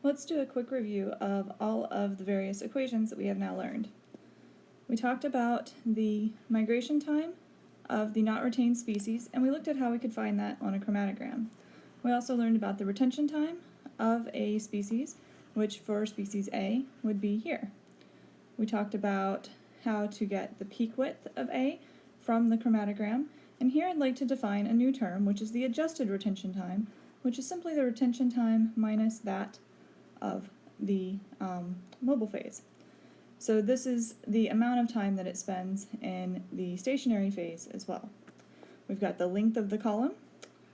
Let's do a quick review of all of the various equations that we have now learned. We talked about the migration time of the not retained species, and we looked at how we could find that on a chromatogram. We also learned about the retention time of a species, which for species A would be here. We talked about how to get the peak width of A from the chromatogram, and here I'd like to define a new term, which is the adjusted retention time, which is simply the retention time minus that of the mobile phase. So this is the amount of time that it spends in the stationary phase as well. We've got the length of the column,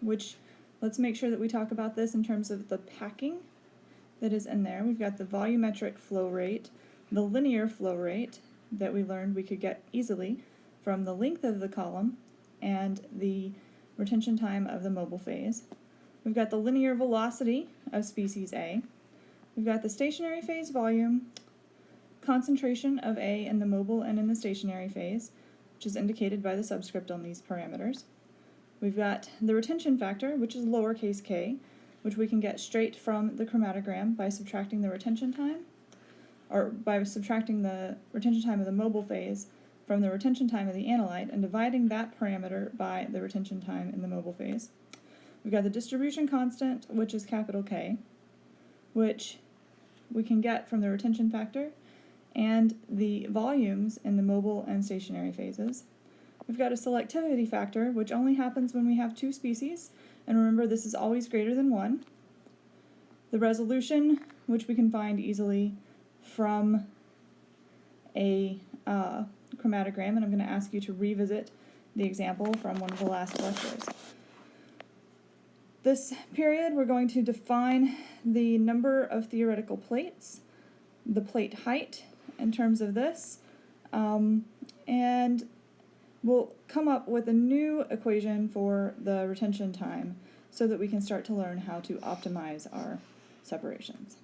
which let's make sure that we talk about this in terms of the packing that is in there. We've got the volumetric flow rate, the linear flow rate that we learned we could get easily from the length of the column and the retention time of the mobile phase. We've got the linear velocity of species A. We've got the stationary phase volume, concentration of A in the mobile and in the stationary phase, which is indicated by the subscript on these parameters. We've got the retention factor, which is lowercase k, which we can get straight from the chromatogram by subtracting the retention time, or by subtracting the retention time of the mobile phase from the retention time of the analyte and dividing that parameter by the retention time in the mobile phase. We've got the distribution constant, which is capital K, which we can get from the retention factor and the volumes in the mobile and stationary phases. We've got a selectivity factor, which only happens when we have two species, and remember this is always greater than 1. The resolution, which we can find easily from a chromatogram, and I'm going to ask you to revisit the example from one of the last lectures. This period, we're going to define the number of theoretical plates, the plate height in terms of this, and we'll come up with a new equation for the retention time so that we can start to learn how to optimize our separations.